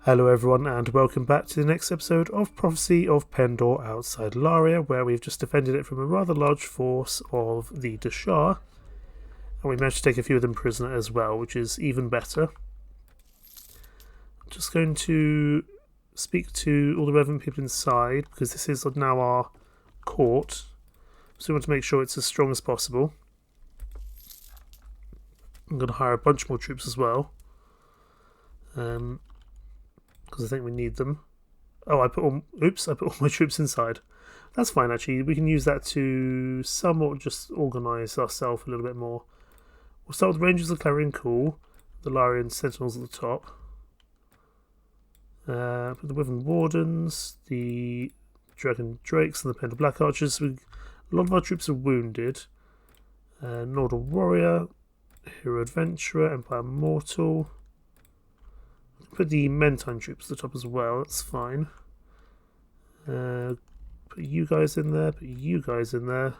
Hello everyone and welcome back to the next episode of Prophecy of Pendor outside Laria, where we've just defended it from a rather large force of the D'shar, and we managed to take a few of them prisoner as well, which is even better. I'm just going to speak to all the relevant people inside, because this is now our court, so we want to make sure it's as strong as possible. I'm going to hire a bunch more troops as well. Because I think we need them. Oh, I put all my troops inside. That's fine, actually. We can use that to somewhat just organise ourselves a little bit more. We'll start with Rangers of Clarion Call, the Larian Sentinels at the top. Put the Wyvern Wardens, the Dragon Drakes, and the Pendor Black Archers. A lot of our troops are wounded. Nordal Warrior, Hero Adventurer, Empire Mortal. Put the Mentine troops at the top as well, that's fine. Put you guys in there, put you guys in there.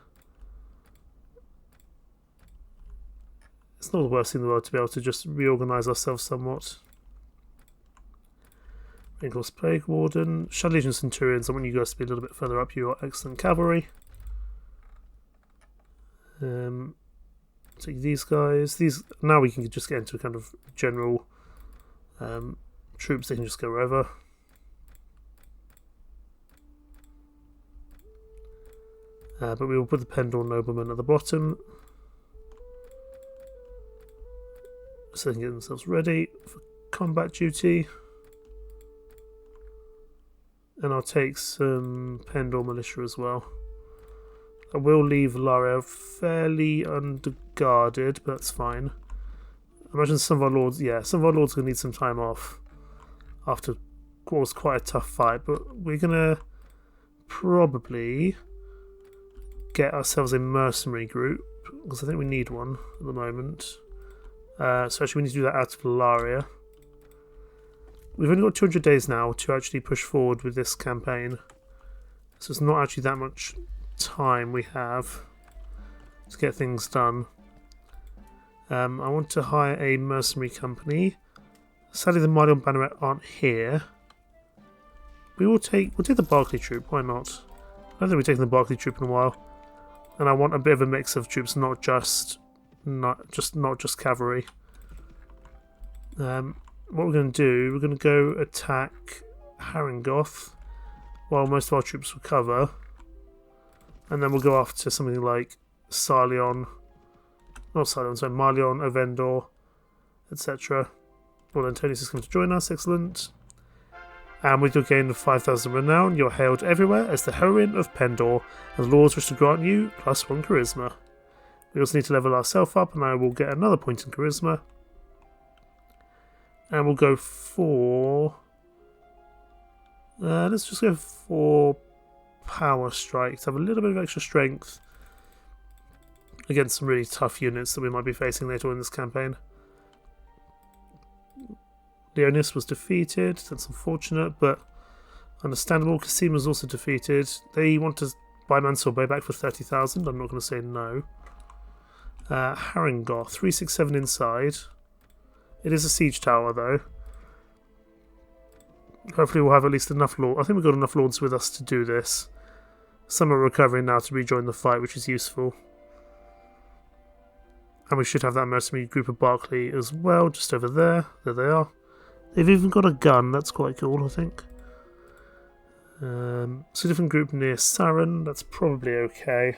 It's not the worst thing in the world to be able to just reorganise ourselves somewhat. Wrinkles Plague Warden, Shadow Legion Centurions, I want you guys to be a little bit further up, you are excellent cavalry. Take these guys. Now we can just get into a kind of general troops, they can just go wherever. But we will put the Pendor Noblemen at the bottom, so they can get themselves ready for combat duty. And I'll take some Pendor Militia as well. I will leave Laria fairly underguarded, but that's fine. I imagine some of our lords are going to need some time off after what was quite a tough fight, but we're going to probably get ourselves a mercenary group, because I think we need one at the moment. So actually we need to do that out of Laria. We've only got 200 days now to actually push forward with this campaign, so it's not actually that much time we have to get things done. I want to hire a mercenary company. Sadly, the Marleon Banneret aren't here. We'll take the Barclay troop. Why not? I don't think we've taken the Barclay troop in a while, and I want a bit of a mix of troops, not just cavalry. What we're going to do? We're going to go attack Harengoth while most of our troops recover, and then we'll go after something like Marleon, Ovendor, etc. Well, Antonius is going to join us, excellent. And with your gain of 5,000 renown, you're hailed everywhere as the heroine of Pendor, and the lords wish to grant you +1 charisma. We also need to level ourselves up, and I will get another point in charisma. And we'll go for... let's just go for Power Strike to have a little bit of extra strength against some really tough units that we might be facing later on in this campaign. Leonis was defeated, that's unfortunate, but understandable. Casim was also defeated. They want to buy Mansour Bay back for 30,000, I'm not going to say no. Harengoth, 367 inside. It is a siege tower though. Hopefully we'll have at least enough lords. I think we've got enough lords with us to do this. Some are recovering now to rejoin the fight, which is useful. And we should have that mercenary group of Barclay as well, just over there. There they are. They've even got a gun, that's quite cool, I think. So different group near Saran, that's probably okay.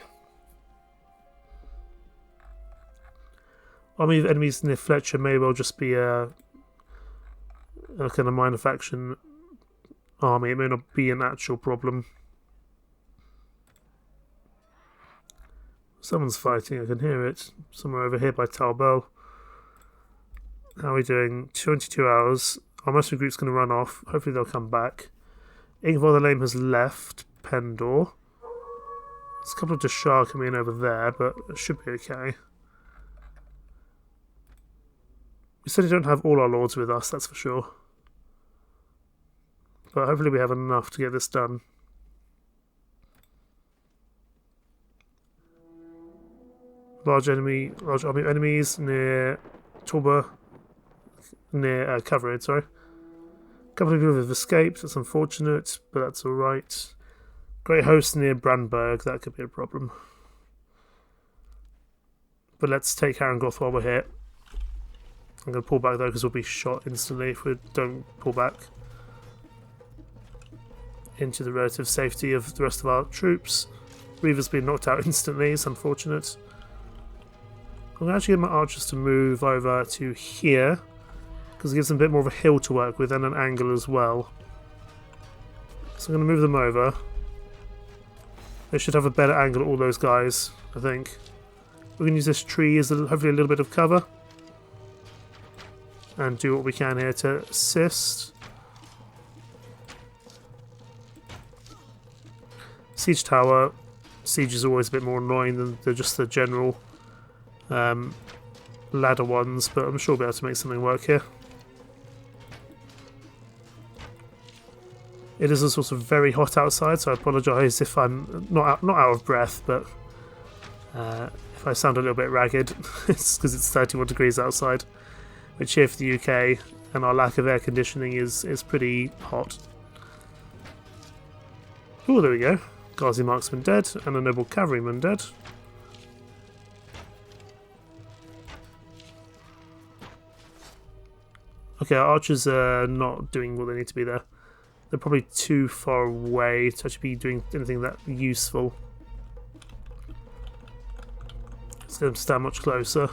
Army of enemies near Fletcher may well just be a kind of minor faction army, it may not be an actual problem. Someone's fighting, I can hear it. Somewhere over here by Talbel. How are we doing? 22 hours. Our mercenary group's going to run off. Hopefully they'll come back. Ingvar the Lame has left Pendor. There's a couple of D'shar coming in over there, but it should be okay. We certainly don't have all our lords with us, that's for sure. But hopefully we have enough to get this done. Large army of enemies near Torba, near Coverade, sorry. A couple of people have escaped, that's unfortunate, but that's alright. Great host near Brandberg, that could be a problem. But let's take Harengoth while we're here. I'm going to pull back though because we'll be shot instantly if we don't pull back into the relative safety of the rest of our troops. Reaver's been knocked out instantly, it's unfortunate. I'm going to actually get my archers to move over to here because it gives them a bit more of a hill to work with and an angle as well. So I'm going to move them over. They should have a better angle at all those guys, I think. We can use this tree as hopefully a little bit of cover and do what we can here to assist. Siege tower. Siege is always a bit more annoying than just the general ladder ones, but I'm sure we'll be able to make something work here. It is also very hot outside, so I apologise if I'm not out of breath, but if I sound a little bit ragged, it's because it's 31 degrees outside, which here for the UK and our lack of air conditioning is pretty hot. Oh, there we go. Ghazi marksman dead, and a noble cavalryman dead. Okay, our archers are not doing what they need to be there. They're probably too far away to actually be doing anything that useful. Let's get them to stand much closer.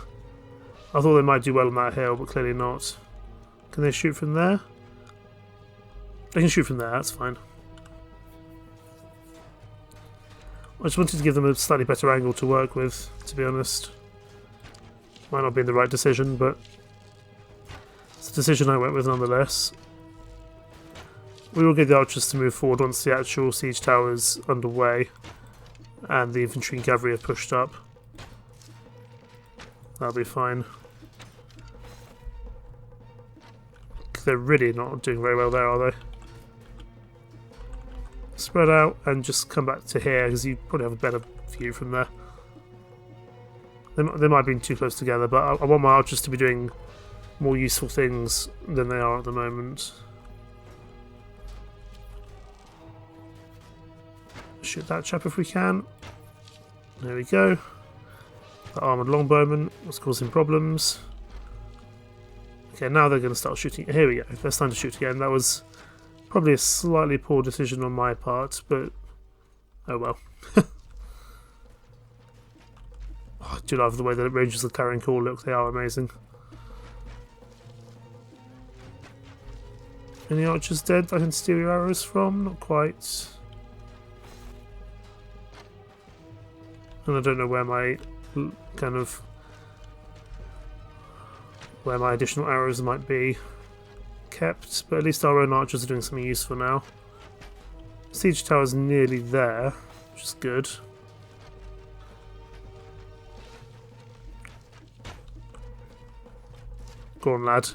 I thought they might do well on that hill, but clearly not. Can they shoot from there? They can shoot from there, that's fine. I just wanted to give them a slightly better angle to work with, to be honest. Might not be the right decision, but it's a decision I went with nonetheless. We will get the archers to move forward once the actual siege tower is underway and the infantry and cavalry are pushed up. That'll be fine. They're really not doing very well there, are they? Spread out and just come back to here because you probably have a better view from there. They might have been too close together, but I want my archers to be doing more useful things than they are at the moment. Shoot that chap if we can. There we go. The armoured longbowman was causing problems. Okay, now they're going to start shooting. Here we go. It's time to shoot again. That was probably a slightly poor decision on my part, but oh well. Oh, I do love the way the Rangers of Clarion Call look. They are amazing. Any archers dead I can steal your arrows from? Not quite. And I don't know where my where my additional arrows might be kept, but at least our own archers are doing something useful now. Siege tower's nearly there, which is good. Go on, lad.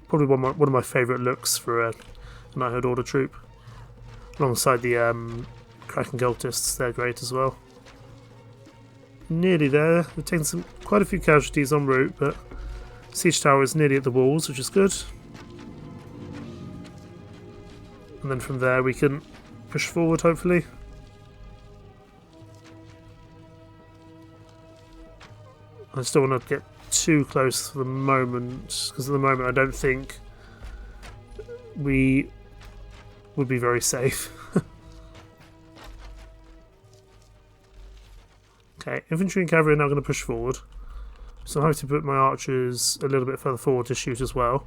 Probably one of my favourite looks for a Knighthood Order troop. Alongside the Kraken Cultists, they're great as well. Nearly there. We've taken quite a few casualties en route, but siege tower is nearly at the walls, which is good. And then from there we can push forward, hopefully. I just don't want to get too close for the moment, because at the moment I don't think we would be very safe. Okay, infantry and cavalry are now going to push forward. So I'm having to put my archers a little bit further forward to shoot as well.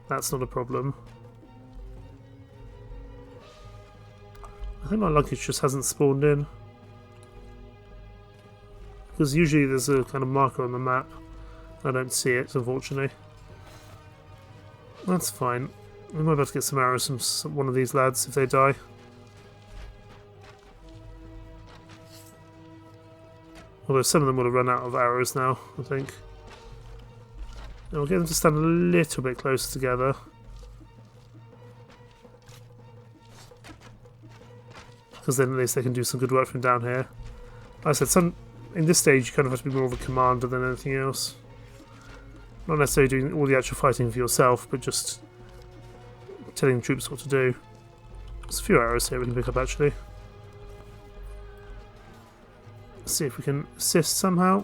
That's not a problem. I think my luggage just hasn't spawned in. Because usually there's a kind of marker on the map. I don't see it, unfortunately. That's fine. We might be able to get some arrows from one of these lads if they die. Although some of them would have run out of arrows now, I think. And we'll get them to stand a little bit closer together. Because then at least they can do some good work from down here. Like I said, in this stage you kind of have to be more of a commander than anything else. Not necessarily doing all the actual fighting for yourself, but just telling troops what to do. There's a few arrows here we can pick up actually. Let's see if we can assist somehow.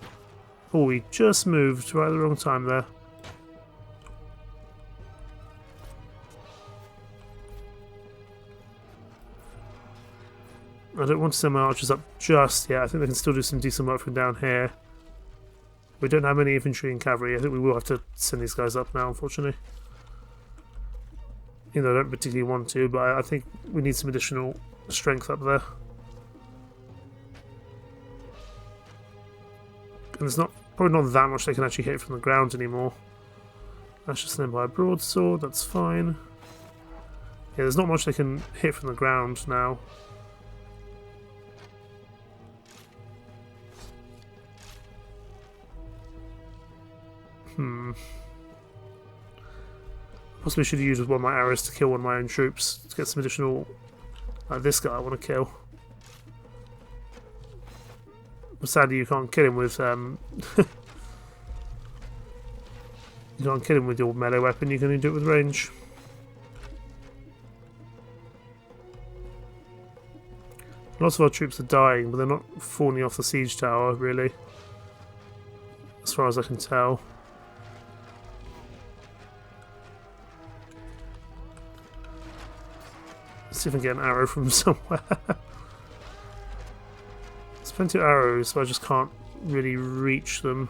Oh, we just moved right at the wrong time there. I don't want to send my archers up just yet. I think they can still do some decent work from down here. We don't have any infantry and cavalry. I think we will have to send these guys up now, unfortunately. Even though I don't particularly want to, but I think we need some additional strength up there. And there's probably not that much they can actually hit from the ground anymore. That's just an Empire broadsword, that's fine. Yeah, there's not much they can hit from the ground now. Possibly should have used one of my arrows to kill one of my own troops to get some additional. Like this guy I want to kill. But sadly, you can't kill him with you can't kill him with your melee weapon. You can only do it with range. Lots of our troops are dying, but they're not falling off the siege tower, really, as far as I can tell. Let's see if I can get an arrow from somewhere. There's plenty of arrows, but I just can't really reach them.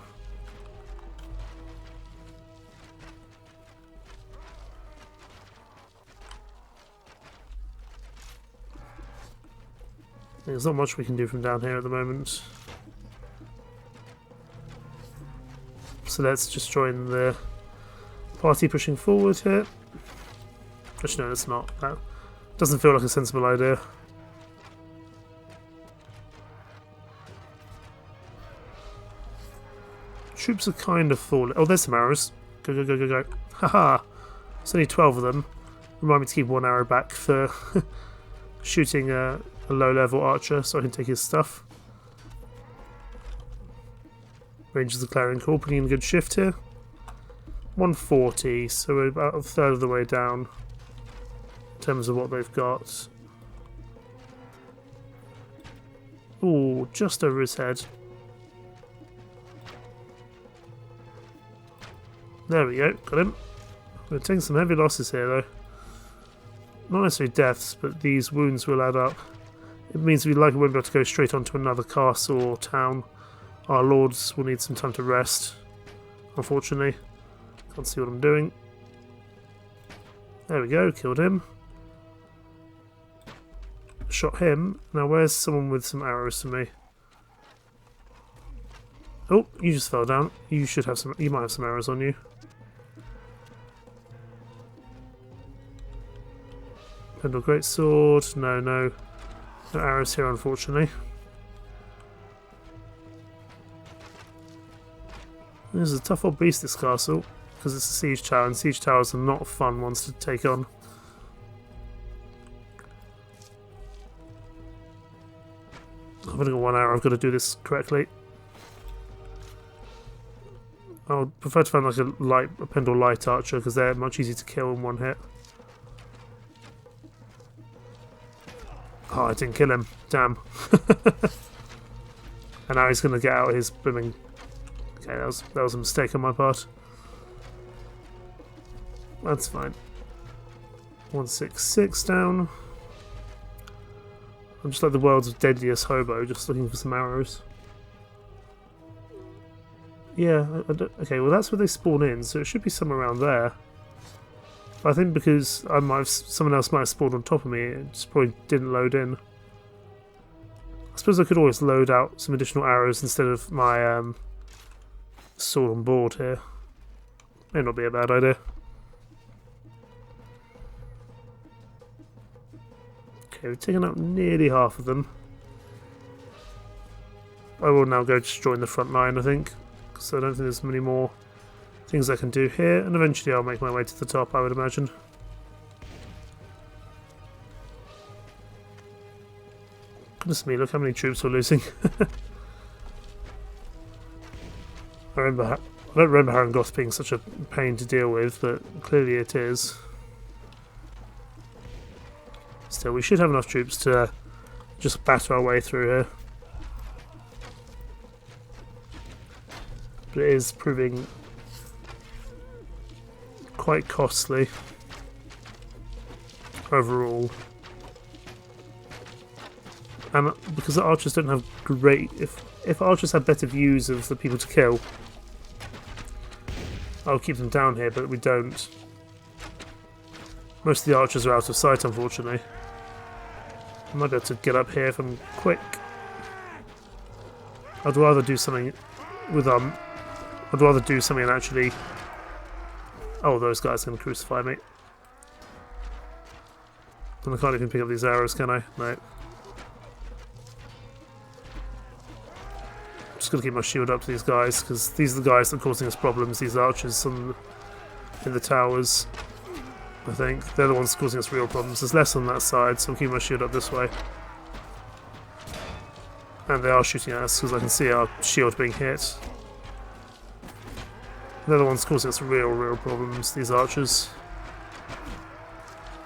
There's not much we can do from down here at the moment. So let's just join the party pushing forward here. Actually, no, it's not. That doesn't feel like a sensible idea. Troops are kind of falling. Oh, there's some arrows. Go, go, go, go, go. Haha! There's only 12 of them. Remind me to keep one arrow back for shooting a low-level archer so I can take his stuff. Rangers the Clarion Call, putting in a good shift here. 140, so we're about a third of the way down in terms of what they've got. Ooh, just over his head. There we go, got him. We're taking some heavy losses here though. Not necessarily deaths, but these wounds will add up. It means we likely won't be able to go straight onto another castle or town. Our lords will need some time to rest, unfortunately. Can't see what I'm doing. There we go, killed him. Shot him. Now where's someone with some arrows for me? Oh, you just fell down. You should have some. You might have some arrows on you. Pendor Greatsword. No, no. No arrows here, unfortunately. This is a tough old beast, this castle, because it's a siege tower, and siege towers are not fun ones to take on. I've only got one arrow, I've got to do this correctly. I would prefer to find like a Pendor light archer, because they're much easier to kill in one hit. Oh, I didn't kill him. Damn. And now he's going to get out his blooming... Okay, that was a mistake on my part. That's fine. 166 down. I'm just like the world's deadliest hobo, just looking for some arrows. Yeah, okay, well that's where they spawn in, so it should be somewhere around there. But I think because someone else might have spawned on top of me, it just probably didn't load in. I suppose I could always load out some additional arrows instead of my sword on board here. May not be a bad idea. Okay, we've taken out nearly half of them. I will now go just join the front line, I think, because I don't think there's many more things I can do here, and eventually I'll make my way to the top, I would imagine. Goodness me, look how many troops we're losing. I remember I don't remember Harangoth being such a pain to deal with, but clearly it is. Still, we should have enough troops to just batter our way through here. But it is proving quite costly overall. And because the archers don't have great... If archers had better views of the people to kill, I'll keep them down here, but we don't. Most of the archers are out of sight, unfortunately. I might be able to get up here if I'm quick. I'd rather do something with I'd rather do something and actually... Oh, those guys are going to crucify me. And I can't even pick up these arrows, can I? No. Just going to keep my shield up to these guys, because these are the guys that are causing us problems, these archers in the towers. I think they're the ones causing us real problems. There's less on that side, so I'm keeping my shield up this way. And they are shooting at us, because I can see our shield being hit. They're the ones causing us real problems, these archers.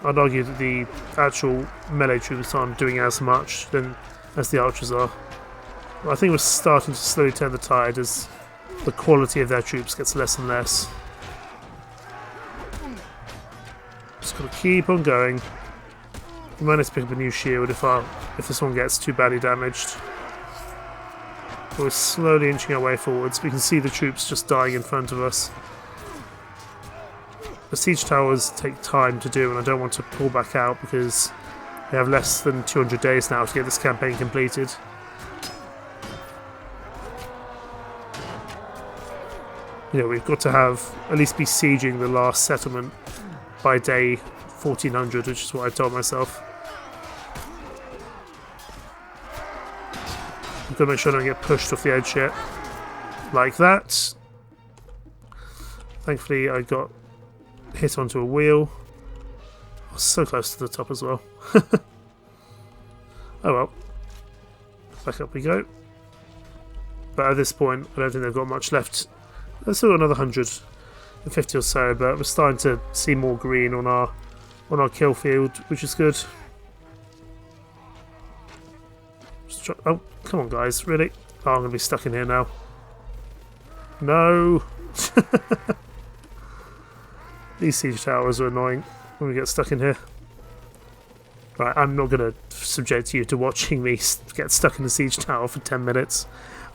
I'd argue that the actual melee troops aren't doing as much as the archers are. I think we're starting to slowly turn the tide as the quality of their troops gets less and less. Just gotta keep on going. We might need to pick up a new shield if this one gets too badly damaged. But we're slowly inching our way forwards. We can see the troops just dying in front of us. The siege towers take time to do, and I don't want to pull back out because we have less than 200 days now to get this campaign completed. You know, we've got to at least be sieging the last settlement by day 1400, which is what I told myself. I've got to make sure I don't get pushed off the edge yet. Like that. Thankfully, I got hit onto a wheel. I was so close to the top as well. Oh well. Back up we go. But at this point, I don't think they've got much left. There's still another 150 or so, but we're starting to see more green on our kill field, which is good. Oh, come on, guys! Really? Oh, I'm gonna be stuck in here now. No. These siege towers are annoying when we get stuck in here. Right, I'm not gonna subject you to watching me get stuck in the siege tower for 10 minutes.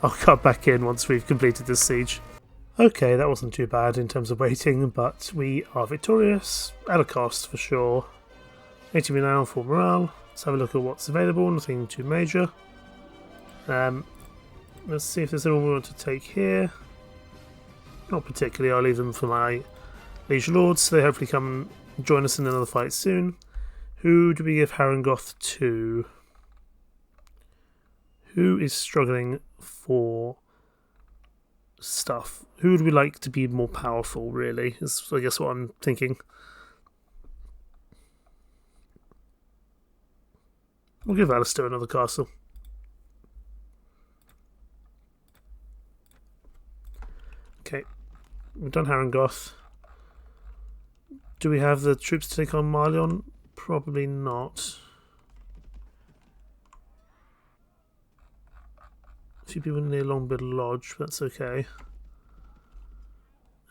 I'll cut back in once we've completed this siege. Okay, that wasn't too bad in terms of waiting, but we are victorious, at a cost for sure. 80 renown for morale. Let's have a look at what's available, nothing too major. Let's see if there's anyone we want to take here. Not particularly, I'll leave them for my liege lords, so they hopefully come and join us in another fight soon. Who do we give Harangoth to? Who is struggling for stuff? Who would we like to be more powerful, really, is I guess what I'm thinking. We'll give Alistair another castle. Okay, we've done Harangoth. Do we have the troops to take on Marleon? Probably not. A few people near Longbeard Lodge, but that's okay.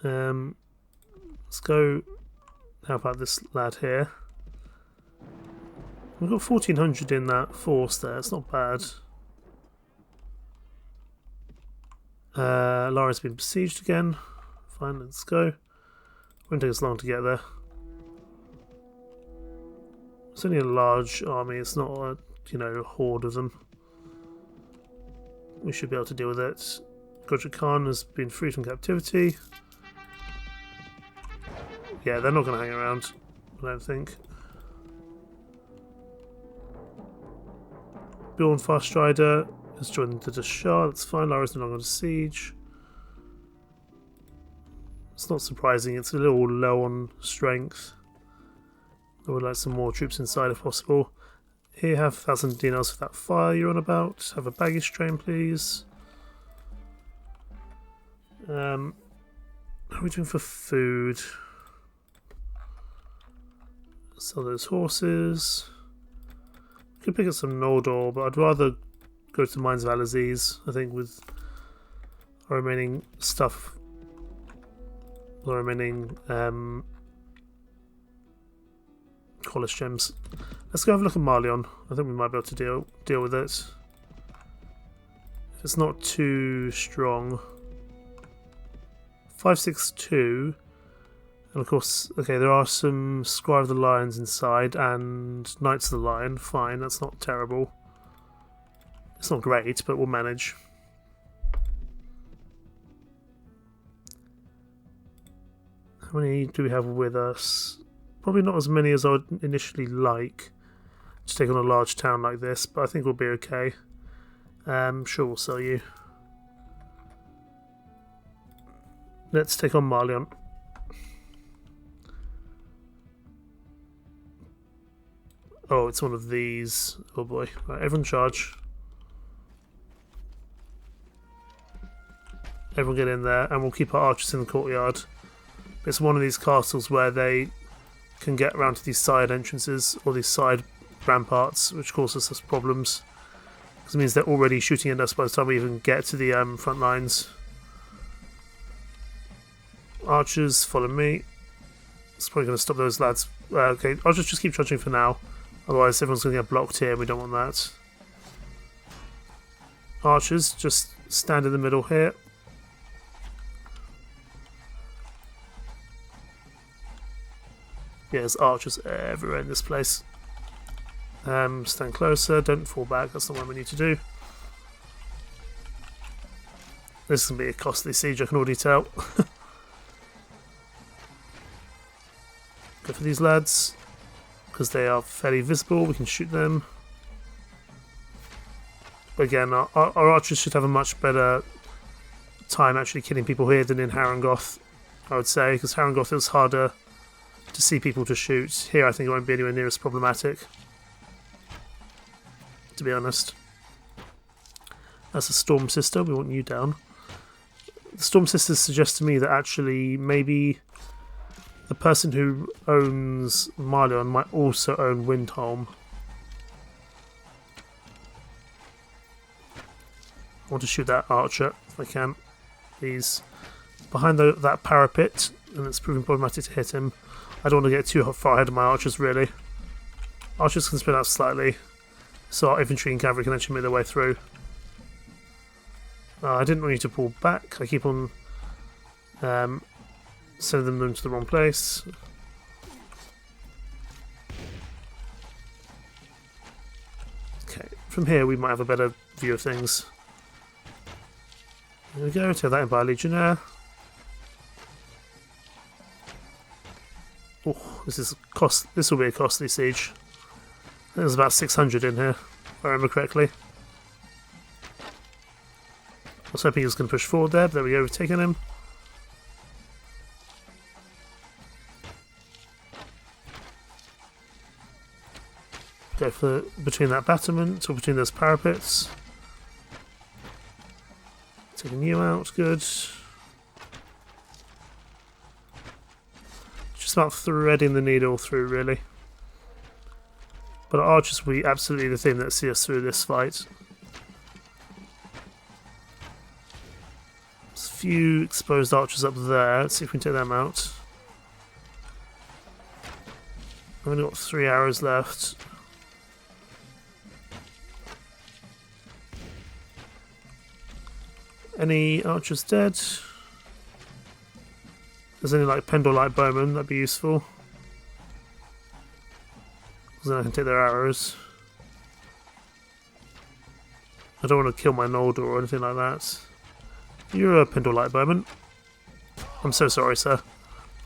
Let's go help out this lad here. We've got 1400 in that force there, it's not bad. Lara's been besieged again. Fine, let's go. Won't take us long to get there. It's only a large army, it's not a, a horde of them. We should be able to deal with it. Godric Khan has been freed from captivity. Yeah, they're not going to hang around, I don't think. Bjorn Farstrider has joined the D'shar, that's fine. Lara's no longer under siege. It's not surprising, it's a little low on strength. I would like some more troops inside if possible. Here, have 1,000 dinars for that fire you're on about. Have a baggage train, please. How are we doing for food? Sell those horses. Could pick up some Noldor, but I'd rather go to the Mines of Al-Aziz, I think, with our remaining stuff. The remaining College gems. Let's go have a look at Marleon. I think we might be able to deal with it. If it's not too strong. 562. And of course, okay, there are some Squire of the Lions inside and Knights of the Lion. Fine, that's not terrible. It's not great, but we'll manage. How many do we have with us? Probably not as many as I would initially like to take on a large town like this, but I think we'll be okay. Sure, we'll sell you. Let's take on Marleon. Oh, it's one of these. Oh boy. Right, everyone charge. Everyone get in there, and we'll keep our archers in the courtyard. It's one of these castles where they can get around to these side entrances, or these side ramparts, which causes us problems. Because it means they're already shooting at us by the time we even get to the front lines. Archers, follow me. It's probably going to stop those lads. Okay, Archers just keep charging for now. Otherwise everyone's going to get blocked here and we don't want that. Archers, just stand in the middle here. Yeah, there's archers everywhere in this place. Stand closer, don't fall back, that's not what we need to do. This is going to be a costly siege, I can already tell. Go for these lads, because they are fairly visible, we can shoot them. But again, our archers should have a much better time actually killing people here than in Harangoth, I would say, because Harangoth is harder to see people to shoot. Here I think it won't be anywhere near as problematic, to be honest. That's a Storm Sister, we want you down. The Storm Sisters suggest to me that actually maybe the person who owns Marleon might also own Windholm. I want to shoot that archer if I can. He's behind that parapet and it's proving problematic to hit him. I don't want to get too far ahead of my archers, really. Archers can spin out slightly, so our infantry and cavalry can actually make their way through. I didn't want you to pull back. I keep on sending them to the wrong place. Okay, from here we might have a better view of things. There we go, take that Empire Legionnaire. Oh, this will be a costly siege. I think there's about 600 in here, if I remember correctly. I was hoping he was going to push forward there, but there we go, we've taken him. Go for between that battlement, or between those parapets. Taking you out, good. Just about threading the needle through, really. But our archers will be absolutely the thing that see us through this fight. There's a few exposed archers up there. Let's see if we can take them out. I've only got 3 arrows left. Any archers dead? There's any like Pendor light bowmen, that'd be useful. Because then I can take their arrows. I don't want to kill my Noldor or anything like that. You're a Pendor light bowman. I'm so sorry, sir.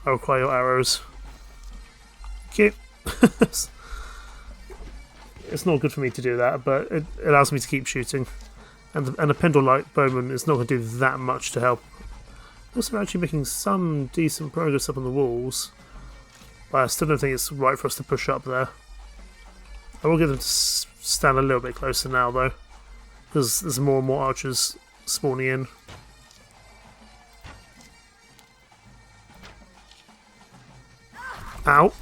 I require your arrows. Okay. It's not good for me to do that, but it allows me to keep shooting. And a Pendor light bowman is not going to do that much to help. Also, we're actually making some decent progress up on the walls, but I still don't think it's right for us to push up there. I will get them to stand a little bit closer now, though, because there's more and more archers spawning in. Ow.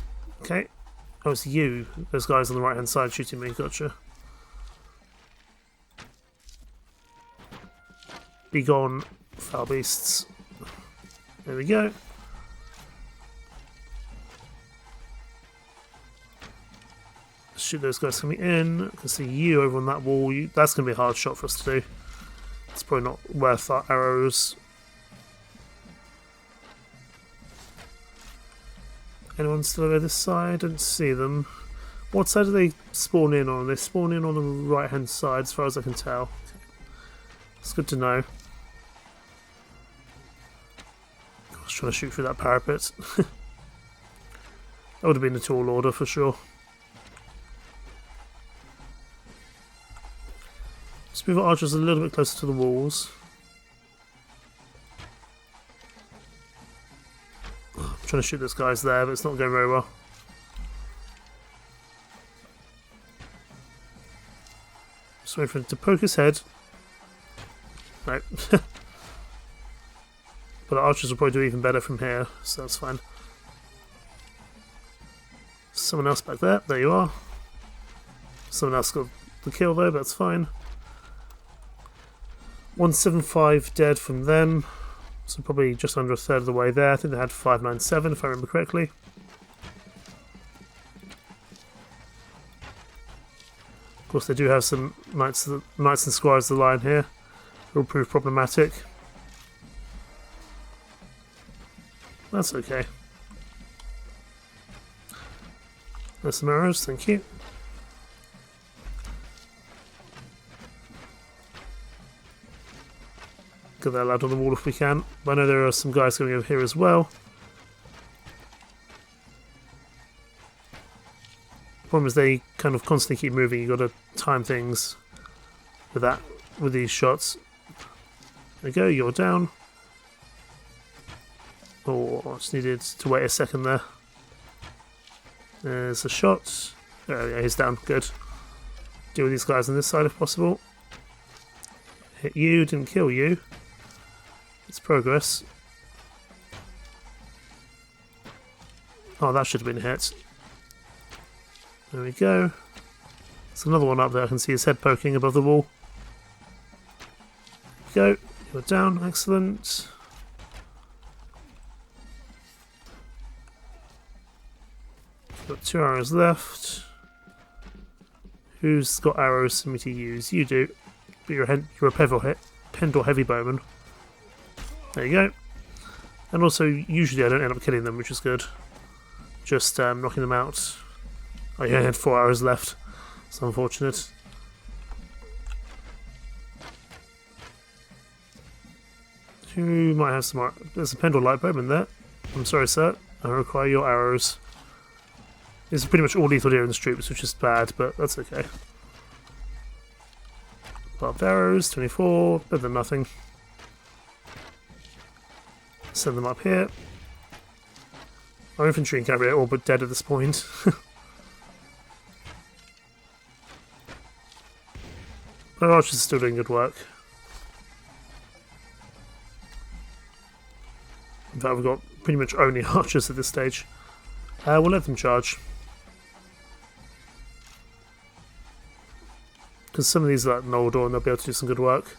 Okay. Oh, it's you. Those guys on the right hand side shooting me. Gotcha. Be gone, foul beasts. There we go. Shoot those guys coming in. I can see you over on that wall. That's going to be a hard shot for us to do. It's probably not worth our arrows. Anyone still over this side? I don't see them. What side do they spawn in on? They spawn in on the right hand side as far as I can tell. It's good to know. I was trying to shoot through that parapet. That would have been a tall order for sure. Let's move our archers a little bit closer to the walls. I'm trying to shoot those guys there, but it's not going very well. Just wait for him to poke his head. No. But our archers will probably do even better from here, so that's fine. Someone else back there. There you are. Someone else got the kill though, but that's fine. 175 dead from them, so probably just under a third of the way there. I think they had 597 if I remember correctly. Of course they do have some knights and squires of the line here. It will prove problematic. That's okay. There's some arrows, thank you. Get that lad on the wall if we can. But I know there are some guys going over here as well. Problem is they kind of constantly keep moving. You've got to time things with these shots. There we go, you're down. Oh, I just needed to wait a second there. There's a shot. Oh yeah, he's down. Good. Deal with these guys on this side if possible. Hit you, didn't kill you. It's progress. Oh, that should have been a hit. There we go. There's another one up there. I can see his head poking above the wall. There we go. You're down. Excellent. Got 2 arrows left. Who's got arrows for me to use? You do. But you're a Pendor heavy bowman. There you go. And also, usually I don't end up killing them, which is good. Just knocking them out. I only had 4 arrows left. It's unfortunate. Who might have some more? There's a Pendor light bowman there. I'm sorry, sir. I require your arrows. This is pretty much all lethal adherence troops, which is bad, but that's okay. Barbed arrows, 24, better than nothing. Send them up here. Our infantry and cavalry are all but dead at this point. Our archers are still doing good work. In fact, we've got pretty much only archers at this stage. We'll let them charge. Because some of these are like Noldor and they'll be able to do some good work.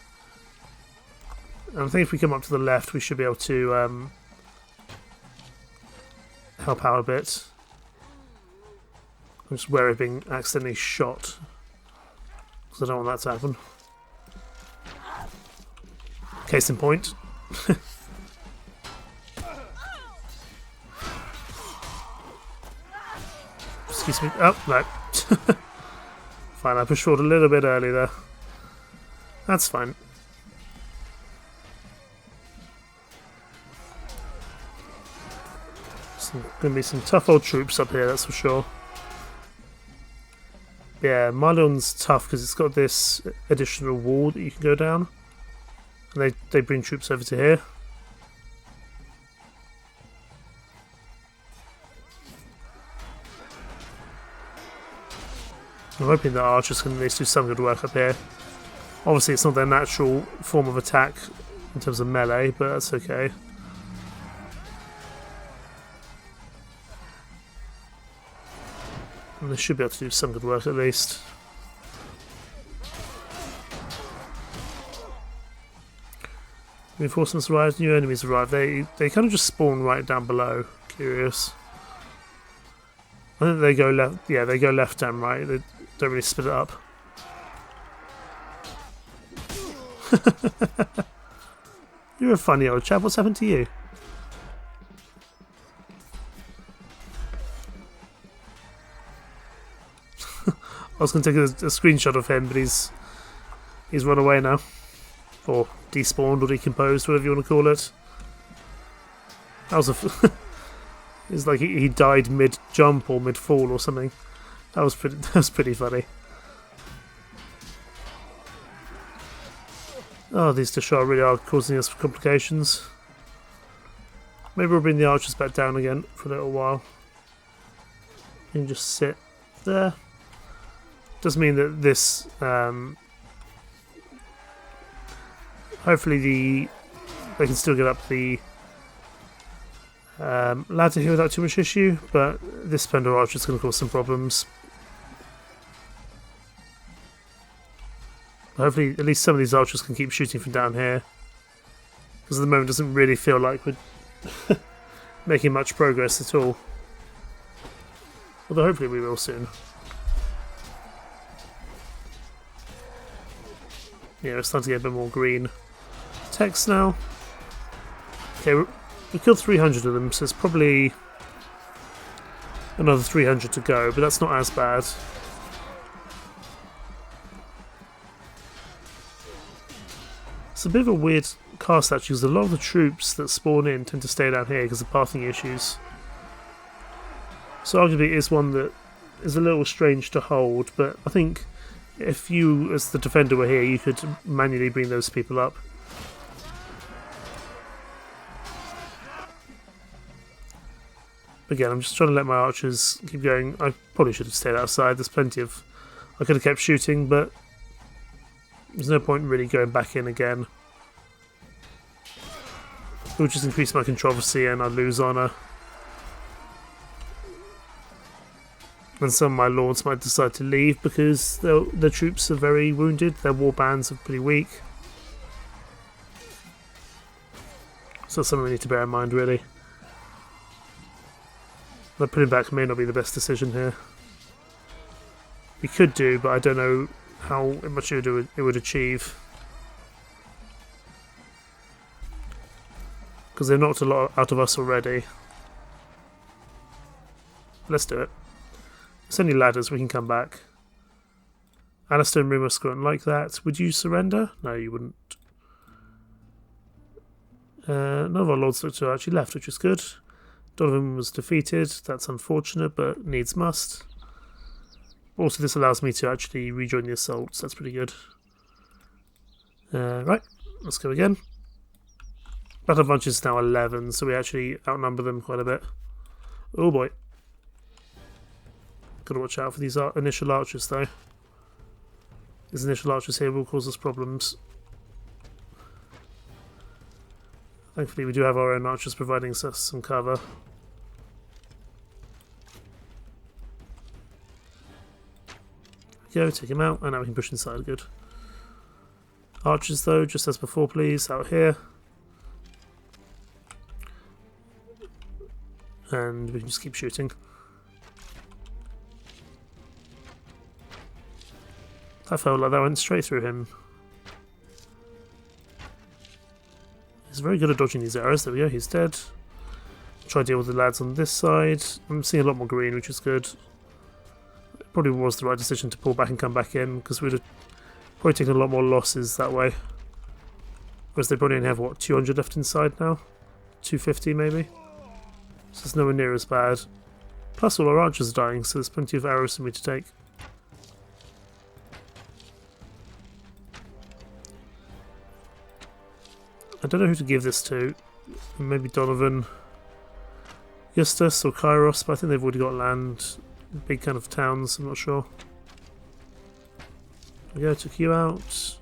And I think if we come up to the left, we should be able to help out a bit. I'm just wary of being accidentally shot. Because I don't want that to happen. Case in point. Excuse me. Oh, no. Fine, I pushed forward a little bit early there. That's fine. Going to be some tough old troops up here, that's for sure. Yeah, Marleon's tough because it's got this additional wall that you can go down. And they bring troops over to here. I'm hoping that archers can at least do some good work up here. Obviously it's not their natural form of attack in terms of melee, but that's okay. And they should be able to do some good work at least. Reinforcements arrive, new enemies arrive. They kind of just spawn right down below. Curious. I think they go left. Yeah, they go left and right. They don't really split it up. You're a funny old chap. What's happened to you? I was going to take a screenshot of him, but he's run away now. Or despawned or decomposed, whatever you want to call it. That was a... it's like he died mid-jump or mid-fall or something. That was pretty funny. Oh, these D'shar really are causing us complications. Maybe we'll bring the archers back down again for a little while. You can just sit there. Does mean that this... hopefully they can still get up the ladder here without too much issue, but this Pendor archer is going to cause some problems. But hopefully at least some of these archers can keep shooting from down here, because at the moment it doesn't really feel like we're making much progress at all. Although hopefully we will soon. Yeah, it's starting to get a bit more green text now. Okay, we killed 300 of them, so it's probably another 300 to go, but that's not as bad. It's a bit of a weird cast actually, because a lot of the troops that spawn in tend to stay down here because of pathing issues. So arguably it is one that is a little strange to hold, but I think if you, as the defender, were here, you could manually bring those people up. Again, I'm just trying to let my archers keep going. I probably should have stayed outside. There's plenty of... I could have kept shooting, but there's no point really going back in again. It would just increase my controversy and I'd lose honour. And some of my lords might decide to leave because their troops are very wounded. Their warbands are pretty weak. So that's something we need to bear in mind, really. But putting back may not be the best decision here. We could do, but I don't know how much it would achieve. Because they've knocked a lot out of us already. Let's do it. It's only ladders, we can come back. Alistair and Rumour won't like that. Would you surrender? No, you wouldn't. None of our lords looked to have actually left, which is good. Donovan was defeated. That's unfortunate, but needs must. Also, this allows me to actually rejoin the assault, so that's pretty good. Right, let's go again. Battle advantage is now 11, so we actually outnumber them quite a bit. Oh boy. Gotta watch out for these initial archers, though. These initial archers here will cause us problems. Thankfully, we do have our own archers providing us some cover. Go, take him out, and now we can push inside. Good. Archers, though, just as before, please, out here. And we can just keep shooting. That felt like that went straight through him. He's very good at dodging these arrows. There we go, he's dead. Try to deal with the lads on this side. I'm seeing a lot more green, which is good. It probably was the right decision to pull back and come back in, because we'd have probably taken a lot more losses that way. Whereas they probably only have, what, 200 left inside now? 250 maybe? So it's nowhere near as bad. Plus all our archers are dying, so there's plenty of arrows for me to take. I don't know who to give this to. Maybe Donovan, Eustace or Kairos, but I think they've already got land. Big kind of towns, I'm not sure. There we go, took you out.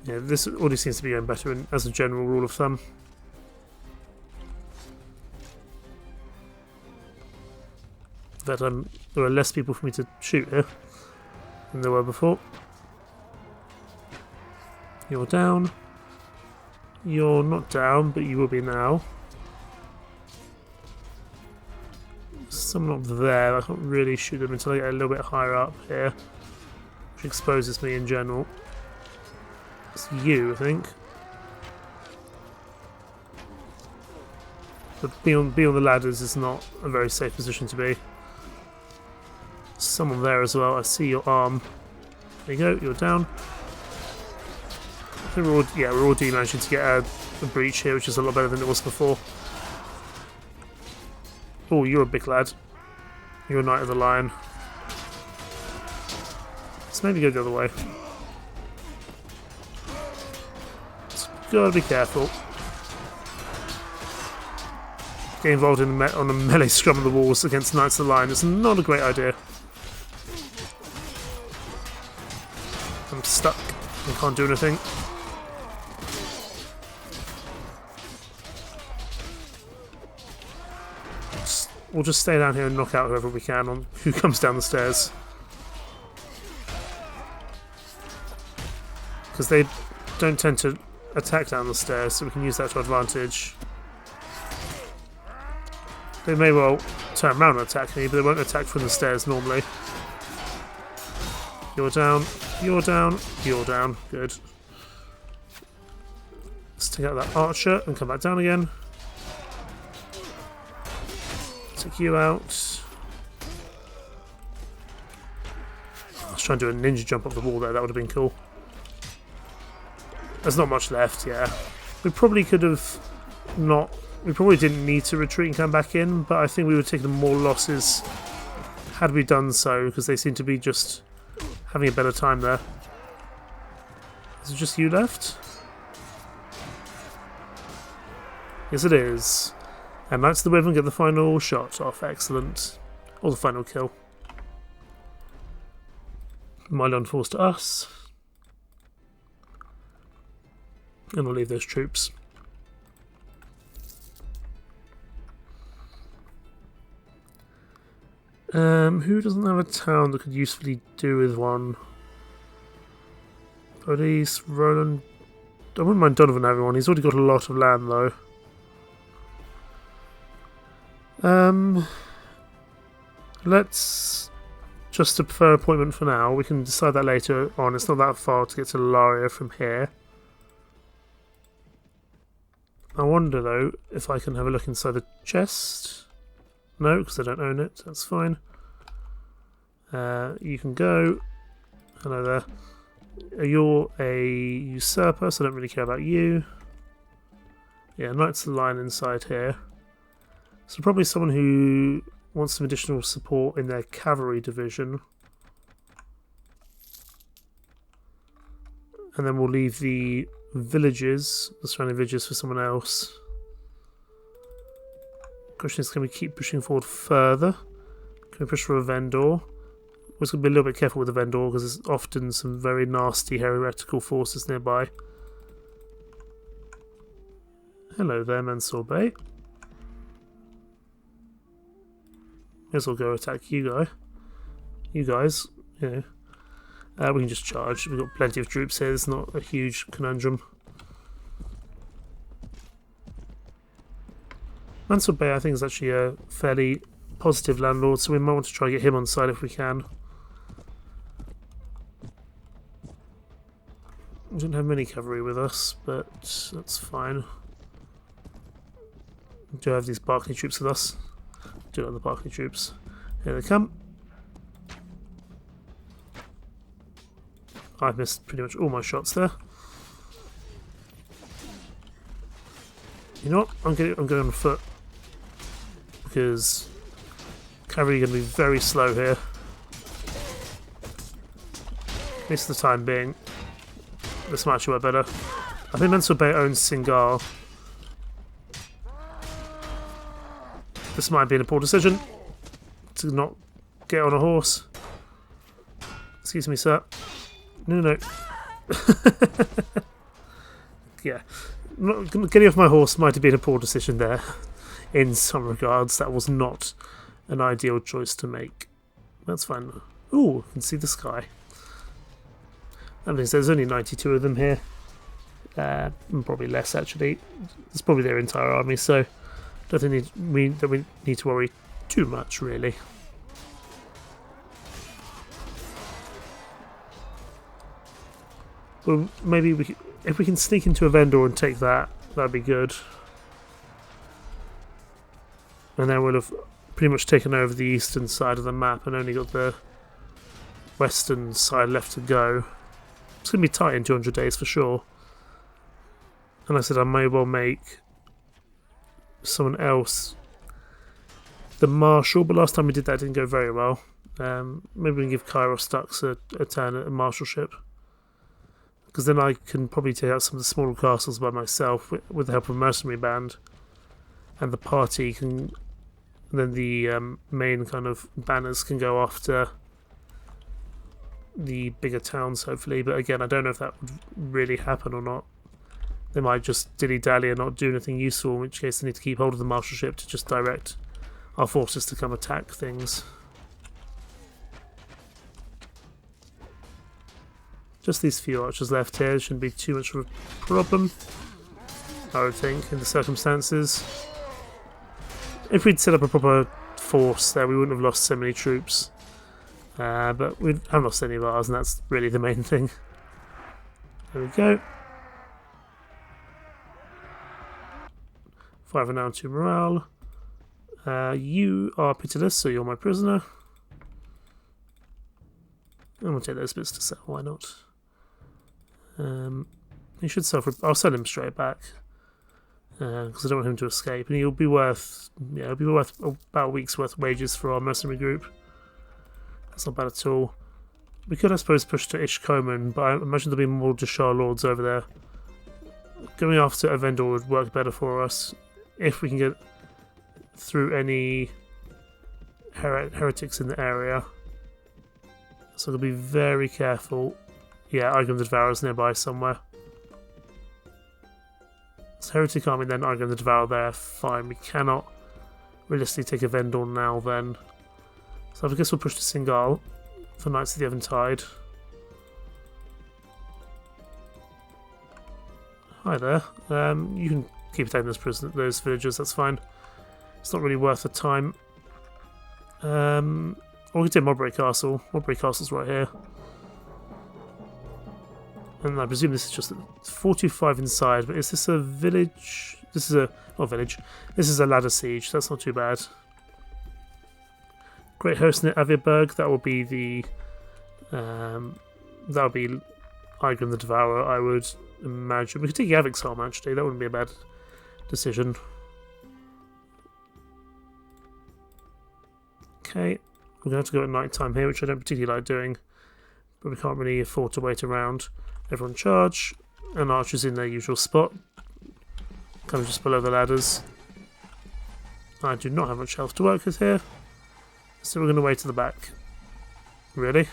Yeah, this already seems to be going better as a general rule of thumb. In fact, there are less people for me to shoot here than there were before. You're down. You're not down, but you will be now. Someone up there, I can't really shoot them until I get a little bit higher up here, which exposes me in general. It's you, I think. But being on the ladders is not a very safe position to be. Someone there as well, I see your arm. There you go, you're down. I think we're all managing to get a breach here, which is a lot better than it was before. Oh, you're a big lad. You're a Knight of the Lion. Let's maybe go the other way. Just gotta be careful. Get involved in on a melee scrum of the walls against Knights of the Lion is not a great idea. I'm stuck. I can't do anything. We'll just stay down here and knock out whoever we can on who comes down the stairs. Because they don't tend to attack down the stairs, so we can use that to advantage. They may well turn around and attack me, but they won't attack from the stairs normally. You're down, you're down, you're down. Good. Let's take out that archer and come back down again. Take you out. I was trying to do a ninja jump off the wall there, that would have been cool. There's not much left, yeah. We probably could have not... We probably didn't need to retreat and come back in, but I think we would have taken more losses had we done so, because they seem to be just having a better time there. Is it just you left? Yes, it is. And Knights of the Wyvern get the final shot off. Excellent. Or the final kill. Marleon falls to us. And I'll leave those troops. Who doesn't have a town that could usefully do with one? Police, Roland. I wouldn't mind Donovan having one. He's already got a lot of land though. Let's just defer appointment for now. We can decide that later on. It's not that far to get to Laria from here. I wonder though if I can have a look inside the chest. No, because I don't own it. That's fine. You can go. Hello there. You're a usurper, so I don't really care about you. Yeah, Knights of the Lion inside here. So probably someone who wants some additional support in their cavalry division. And then we'll leave the villages, the surrounding villages, for someone else. Question is, can we keep pushing forward further? Can we push for a vendor? We're just going to be a little bit careful with the vendor because there's often some very nasty heretical forces nearby. Hello there, Mansour Bey. May as well go attack you guys, you know. We can just charge. We've got plenty of troops here. It's not a huge conundrum. Mansour Bey, I think, is actually a fairly positive landlord, so we might want to try and get him on side if we can. We don't have many cavalry with us, but that's fine. We do have these Barclay troops with us. Do have the Barclay troops. Here they come. I've missed pretty much all my shots there. You know what? I'm going on foot because cavalry are going to be very slow here. At least for the time being. This might actually work better. I think Mansour Bey owns Singar. This might be an poor decision to not get on a horse. Excuse me, sir. No. Yeah. Getting off my horse might have been a poor decision there. In some regards, that was not an ideal choice to make. That's fine. Ooh, I can see the sky. That means there's only 92 of them here. Probably less actually. It's probably their entire army, so I don't think we need to worry too much really. Well, maybe if we can sneak into a vendor and take that, that'd be good. And then we'll have pretty much taken over the eastern side of the map and only got the western side left to go. It's going to be tight in 200 days for sure. And like I said, I may well make someone else the marshal, but last time we did that it didn't go very well. Maybe we can give Kairos Dux a turn at a marshalship. Because then I can probably take out some of the smaller castles by myself with the help of a mercenary band. And the party can... then the main kind of banners can go after the bigger towns, hopefully. But again, I don't know if that would really happen or not. They might just dilly-dally and not do anything useful, in which case they need to keep hold of the marshalship to just direct our forces to come attack things. Just these few archers left here shouldn't be too much of a problem, I would think, in the circumstances. If we'd set up a proper force there, we wouldn't have lost so many troops. But we haven't lost any of ours, and that's really the main thing. There we go. 5 renown, 2 morale. You are pitiless, so you're my prisoner. And we'll take those bits to sell, why not? He should sell for... I'll sell him straight back. Because I don't want him to escape. And he'll be worth... yeah, he'll be worth about a week's worth of wages for our mercenary group. That's not bad at all. We could, I suppose, push to Ishkomen, but I imagine there'll be more D'shar lords over there. Going after a vendor would work better for us. If we can get through any heretics in the area. So we'll be very careful. Yeah, Igrim the Devourer is nearby somewhere. So Heretic Army, then Igrim the Devourer there. Fine, we cannot realistically take a vendor now then. So I guess we'll push to Singal for Knights of the Eventide. Hi there. You can keep attacking those villagers, that's fine. It's not really worth the time. Or we can take Mobray Castle. Mobray Castle's right here. And I presume this is just 425 inside, but is this a village? This is a... not village. This is a ladder siege, that's not too bad. Great Host near Avirberg, that will be the... that will be Igrim the Devourer, I would imagine. We could take Yavik's Helm, actually, that wouldn't be a bad decision. Okay, we're going to have to go at night time here, which I don't particularly like doing, but we can't really afford to wait around. Everyone charge, and archers in their usual spot, kind of just below the ladders. I do not have much health to work with here, so we're going to wait to the back. Really?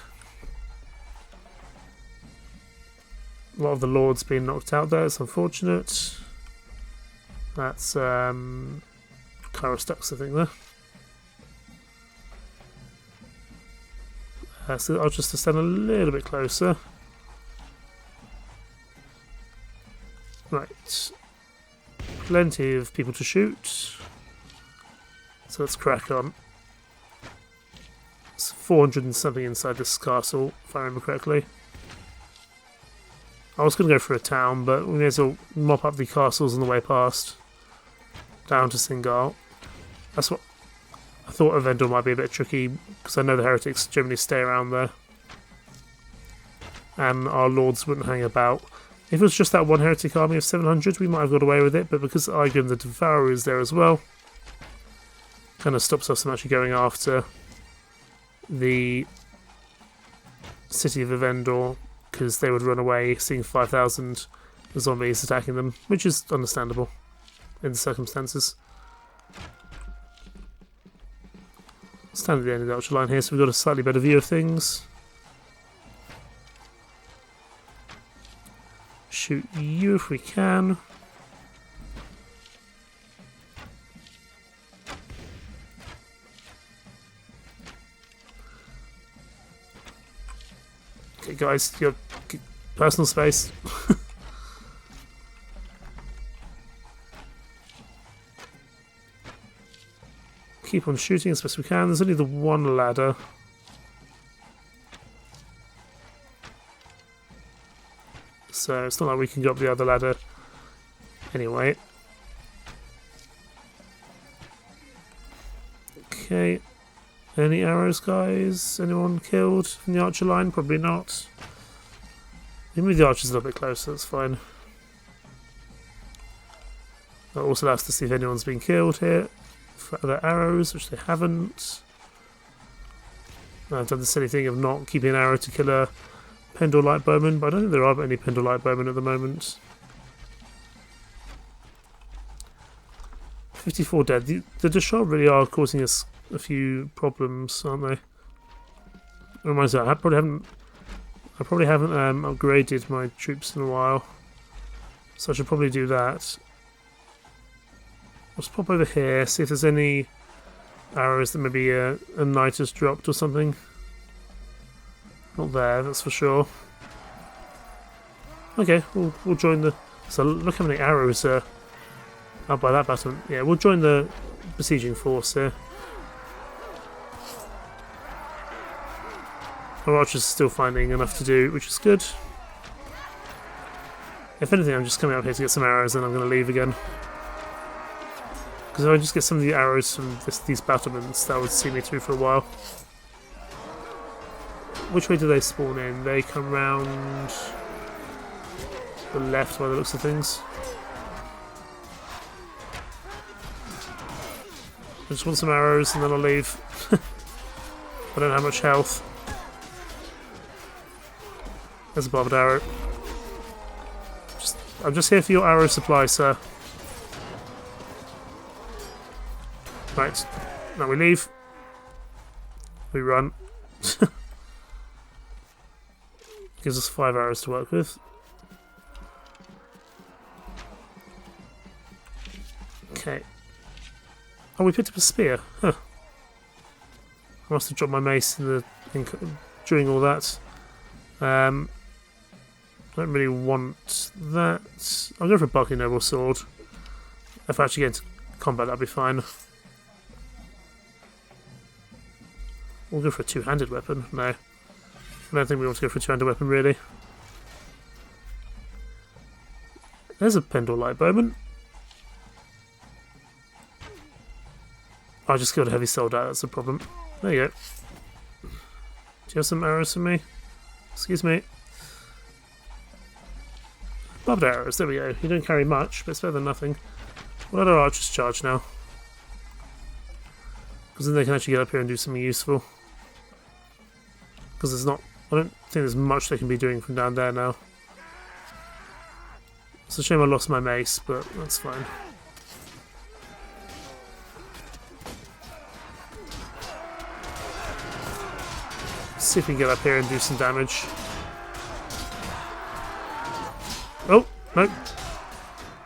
A lot of the lords being knocked out there, it's unfortunate. That's Kairos Dux, I think, there. So I'll just stand a little bit closer. Right. Plenty of people to shoot. So let's crack on. It's 400 and something inside this castle, if I remember correctly. I was going to go for a town, but we may as well mop up the castles on the way past. Down to Singal. That's what I thought a vendor might be a bit tricky, because I know the heretics generally stay around there. And our lords wouldn't hang about. If it was just that one heretic army of 700, we might have got away with it, but because Igrim the Devourer is there as well, kind of stops us from actually going after the city of Avendor, because they would run away seeing 5,000 zombies attacking them, which is understandable in the circumstances. Stand at the end of the archer line here, so we've got a slightly better view of things. Shoot you if we can. Okay, guys, your personal space. Keep on shooting as best we can. There's only the one ladder. So it's not like we can go up the other ladder anyway. Okay. Any arrows, guys? Anyone killed from the archer line? Probably not. Maybe the archer's a little bit closer, that's fine. That also allows us to see if anyone's been killed here. For other arrows, which they haven't. I've done the silly thing of not keeping an arrow to kill a Pendor light bowman, but I don't think there are any Pendor light bowmen at the moment. 54 dead. The D'shar really are causing us a few problems, aren't they? Reminds me, I probably haven't upgraded my troops in a while, so I should probably do that. Let's pop over here, see if there's any arrows that maybe a knight has dropped or something. Not there, that's for sure. Okay, we'll join the... So look how many arrows are out by that button. Yeah, we'll join the besieging force here. Our archers are still finding enough to do, which is good. If anything, I'm just coming up here to get some arrows and I'm going to leave again. Because if I just get some of the arrows from these battlements, that would see me through for a while. Which way do they spawn in? They come round the left by the looks of things. I just want some arrows and then I'll leave. I don't have much health. There's a barbed arrow. I'm just here for your arrow supply, sir. Right, now we leave. We run. Gives us 5 arrows to work with. Okay. Oh, we picked up a spear. Huh. I must have dropped my mace during all that. I don't really want that. I'll go for a bulky noble sword. If I actually get into combat, that'll be fine. We'll go for a two-handed weapon. No. I don't think we want to go for a two-handed weapon, really. There's a Pendor light bowman. I just killed a heavy soldier, that's the problem. There you go. Do you have some arrows for me? Excuse me. Barbed arrows, there we go. You don't carry much, but it's better than nothing. We'll let our archers charge now. Because then they can actually get up here and do something useful. Because there's not... I don't think there's much they can be doing from down there now. It's a shame I lost my mace, but that's fine. See if we can get up here and do some damage. Oh, no.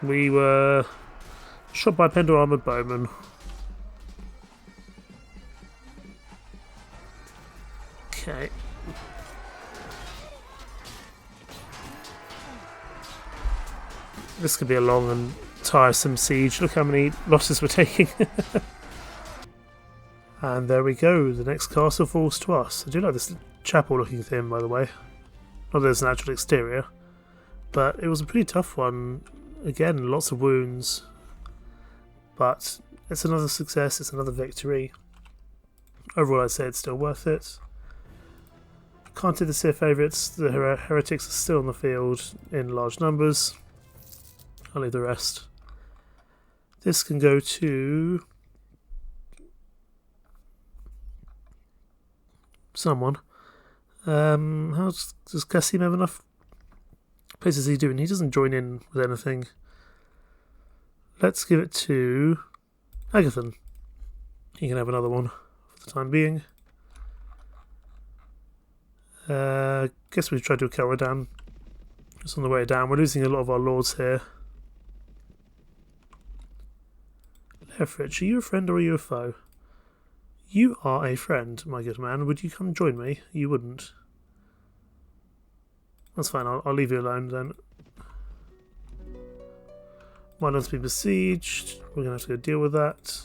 We were shot by a Pendor armoured bowman. Okay. This could be a long and tiresome siege. Look how many losses we're taking. And there we go. The next castle falls to us. I do like this chapel looking thing, by the way. Not that it's an actual exterior. But it was a pretty tough one. Again, lots of wounds. But it's another success. It's another victory. Overall, I'd say it's still worth it. Can't do the Seer favourites. The heretics are still on the field in large numbers. I'll leave the rest. This can go to someone. How does Cassim have enough places he doing? He doesn't join in with anything. Let's give it to Agathon. He can have another one for the time being. Guess we try to do Caradan. Just on the way down. We're losing a lot of our lords here. Lefrich, are you a friend or are you a foe? You are a friend, my good man. Would you come join me? You wouldn't. That's fine, I'll leave you alone then. Marleon's been besieged. We're going to have to go deal with that.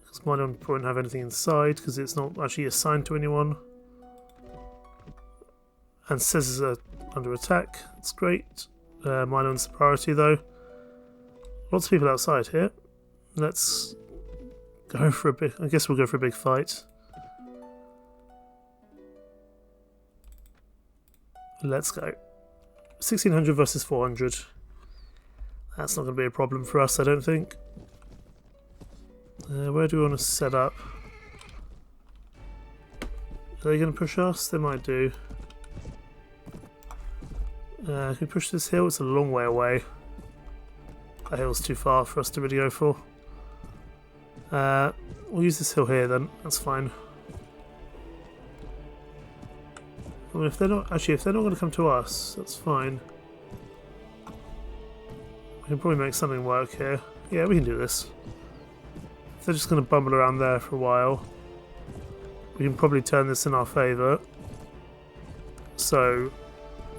Because Marleon won't have anything inside because it's not actually assigned to anyone. And says it's under attack. That's great. Marleon's the priority though. Lots of people outside here. Let's go for a big... I guess we'll go for a big fight. Let's go. 1600 versus 400. That's not going to be a problem for us, I don't think. Where do we want to set up? Are they going to push us? They might do. Can we push this hill? It's a long way away. That hill's too far for us to really go for. We'll use this hill here then. That's fine. I mean, if they're not going to come to us, that's fine. We can probably make something work here. Yeah, we can do this. If they're just going to bumble around there for a while, we can probably turn this in our favour. So,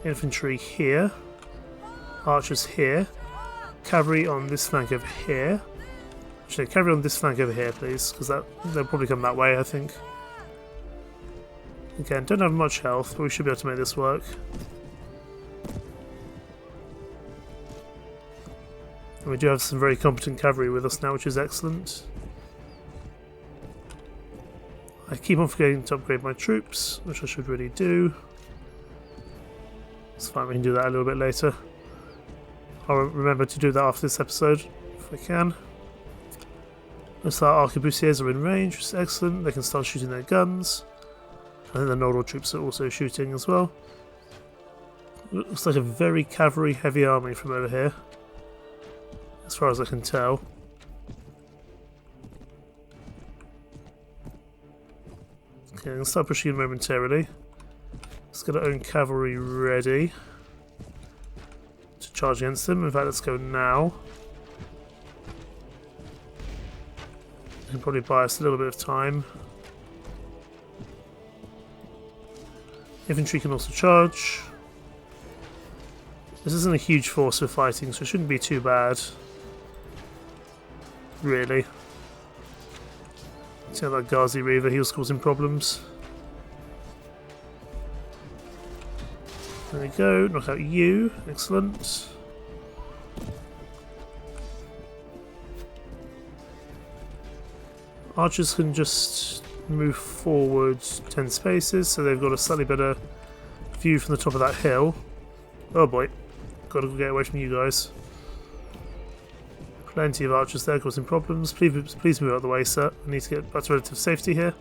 infantry here, archers here, cavalry on this flank over here. Actually, cavalry on this flank over here, please, because they'll probably come that way, I think. Again, don't have much health, but we should be able to make this work. And we do have some very competent cavalry with us now, which is excellent. I keep on forgetting to upgrade my troops, which I should really do. It's fine, we can do that a little bit later. I'll remember to do that after this episode, if I can. Looks like our arquebusiers are in range, which is excellent. They can start shooting their guns. I think the Nodal troops are also shooting as well. Looks like a very cavalry-heavy army from over here, as far as I can tell. Okay, I'm going to start pushing in momentarily. Let's get our own cavalry ready to charge against them. In fact, let's go now. I can probably buy us a little bit of time. Infantry can also charge. This isn't a huge force we're fighting, so it shouldn't be too bad. Really. See how that Ghazi Reaver, he was causing problems. There we go, knock out you. Excellent. Archers can just move forward 10 spaces, so they've got a slightly better view from the top of that hill. Oh boy, gotta get away from you guys. Plenty of archers there causing problems. Please move out of the way, sir. I need to get back to relative safety here.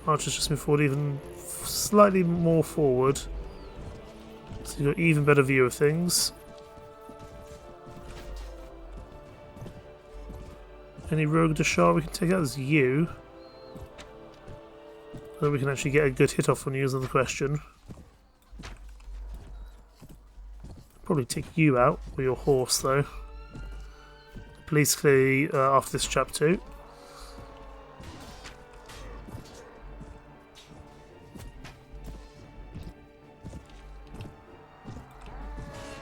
Archers just move forward even slightly more forward, so you've got an even better view of things. Any rogue D'shar we can take out? There's you. Whether we can actually get a good hit off on you is another question. Probably take you out with your horse though. Police clearly after this chap too.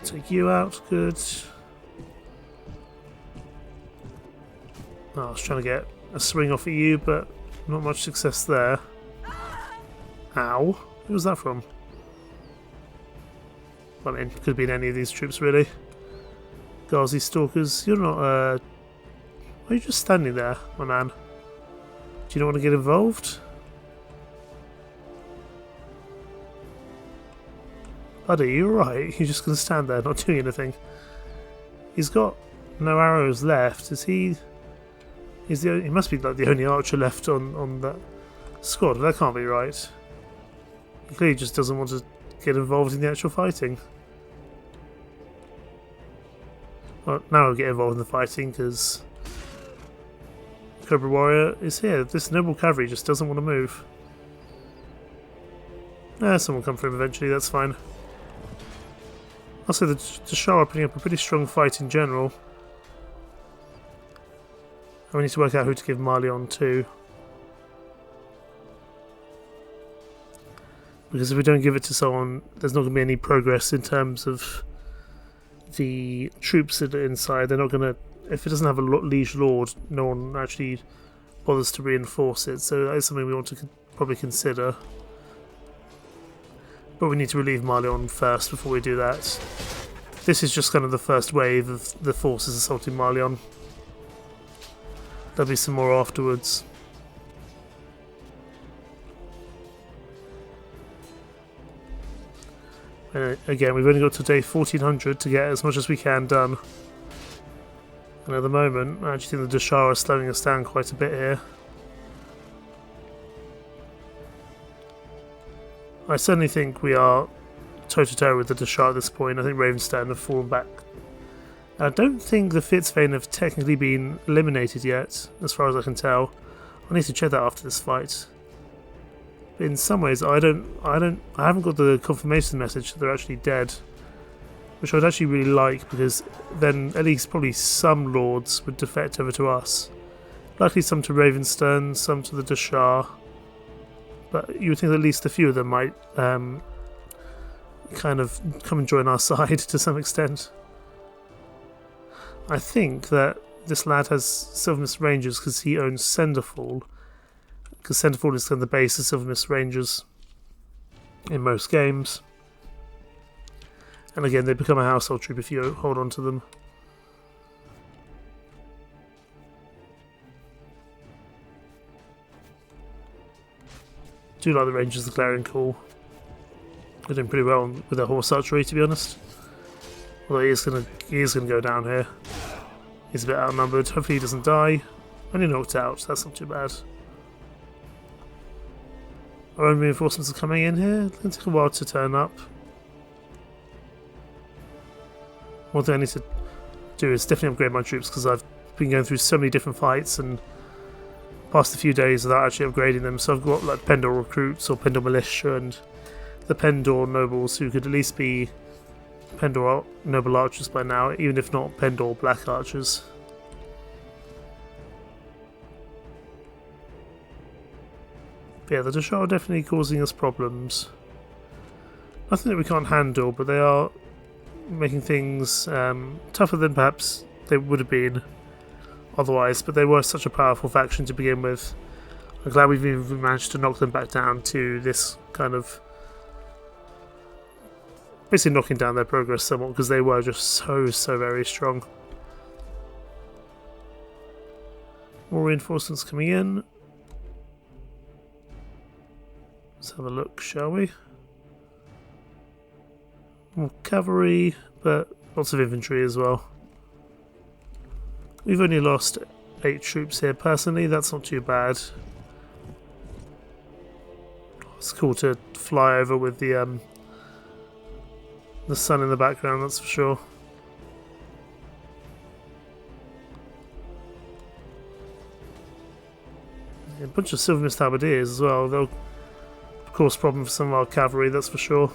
Take you out, good. Oh, I was trying to get a swing off at you, but not much success there. Ow. Who was that from? I mean, could have been any of these troops, really. Ghazi Stalkers, you're not, Why are you just standing there, my man? Do you not want to get involved? Buddy, you're right. You're just going to stand there, not doing anything. He's got no arrows left. Is he... he must be like the only archer left on that squad. That can't be right. He clearly just doesn't want to get involved in the actual fighting. Well, now I'll get involved in the fighting because Cobra Warrior is here. This noble cavalry just doesn't want to move. Someone will come for him eventually, that's fine. Also, the D'shar are putting up a pretty strong fight in general. And we need to work out who to give Marleon to. Because if we don't give it to someone, there's not going to be any progress in terms of the troops that are inside. They're not going to... If it doesn't have a liege lord, no one actually bothers to reinforce it. So that is something we want to probably consider. But we need to relieve Marleon first before we do that. This is just kind of the first wave of the forces assaulting Marleon. There'll be some more afterwards. And again, we've only got to day 1400 to get as much as we can done. And at the moment, I actually think the D'shar are slowing us down quite a bit here. I certainly think we are toe-to-toe with the D'shar at this point. I think Ravenstone have fallen back. And I don't think the Fitzvane have technically been eliminated yet, as far as I can tell. I need to check that after this fight. But in some ways, I haven't got the confirmation message that they're actually dead, which I'd actually really like, because then at least probably some lords would defect over to us. Likely some to Ravenstone, some to the D'shar. But you would think that at least a few of them might kind of come and join our side to some extent. I think that this lad has Silvermist Rangers because he owns Senderfall. Because Senderfall is kind of the base of Silvermist Rangers in most games. And again, they become a household troop if you hold on to them. Do like the Rangers declaring call. They're doing pretty well with their horse archery, to be honest. Although he is gonna go down here. He's a bit outnumbered. Hopefully he doesn't die. Only knocked out. That's not too bad. Our own reinforcements are coming in here. It's going to take a while to turn up. One thing I need to do is definitely upgrade my troops, because I've been going through so many different fights and passed a few days without actually upgrading them. So I've got like Pendor recruits or Pendor militia and the Pendor nobles, who could at least be Pendor noble archers by now, even if not Pendor black archers. But yeah, the D'shar are definitely causing us problems. Nothing that we can't handle, but they are making things tougher than perhaps they would have been otherwise, but they were such a powerful faction to begin with. I'm glad we've even managed to knock them back down to this kind of basically knocking down their progress somewhat, because they were just so very strong. More reinforcements coming in. Let's have a look, shall we? More cavalry, but lots of infantry as well. We've only lost 8 troops here personally, that's not too bad. It's cool to fly over with the sun in the background, that's for sure. A bunch of Silvermist Halberdiers as well. They'll cause problem for some of our cavalry, that's for sure.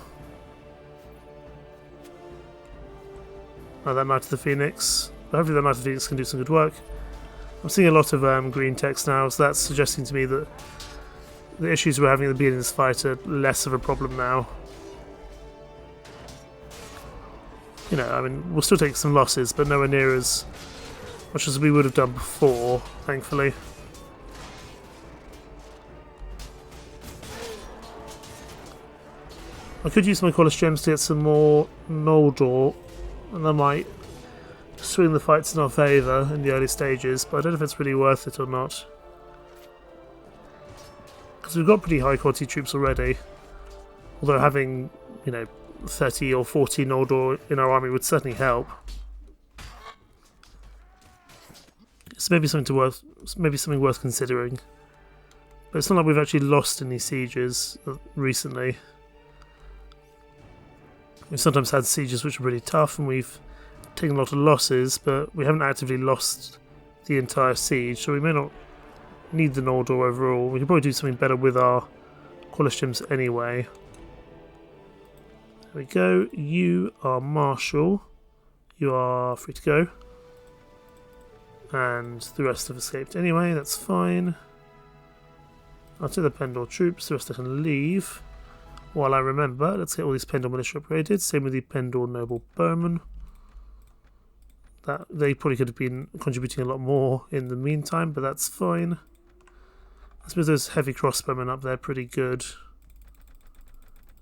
Oh, that Knight of the Phoenix. But hopefully that Knight of the Phoenix can do some good work. I'm seeing a lot of green text now, so that's suggesting to me that the issues we're having at the beginning of this fight are less of a problem now. You know, I mean, we'll still take some losses, but nowhere near as much as we would have done before, thankfully. I could use my College Gems to get some more Noldor, and I might swing the fights in our favour in the early stages, but I don't know if it's really worth it or not. Because we've got pretty high quality troops already, although having, you know, 30 or 40 Noldor in our army would certainly help. It's maybe something worth considering. But it's not like we've actually lost any sieges recently. We've sometimes had sieges which are really tough and we've taken a lot of losses, but we haven't actively lost the entire siege, so we may not need the Noldor overall. We could probably do something better with our College Gems anyway. There we go. You are Marshal. You are free to go. And the rest have escaped anyway, that's fine. I'll take the Pendor troops, the rest I can leave. while I remember, let's get all these Pendor militia upgraded. Same with the Pendor noble bowmen. That they probably could have been contributing a lot more in the meantime, but that's fine. I suppose those heavy crossbowmen up there pretty good.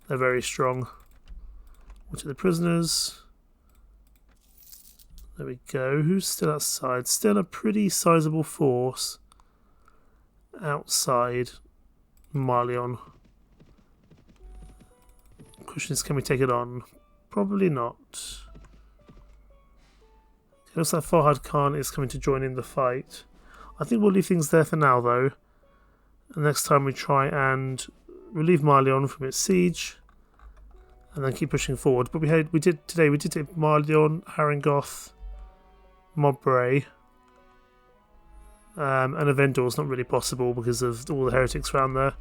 They're very strong. We'll take the prisoners. There we go. Who's still outside? Still a pretty sizable force outside Marleon. Question is, can we take it on? Probably not. It looks like Farhad Khan is coming to join in the fight. I think we'll leave things there for now, though. And next time we try and relieve Marleon from its siege, and then keep pushing forward. But we did take Marleon, Harangoth, Mowbray, and Avendor's not really possible because of all the heretics around there.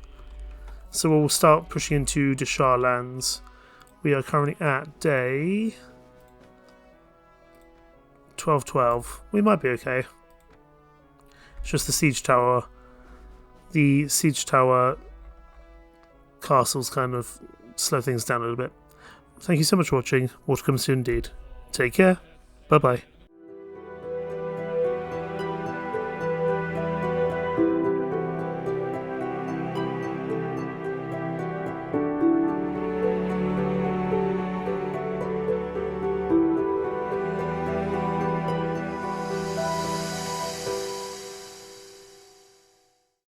So we'll start pushing into D'shar lands. We are currently at day 12-12. We might be okay. It's just the siege tower. The siege tower castles kind of slow things down a little bit. Thank you so much for watching. More to come soon indeed. Take care. Bye bye.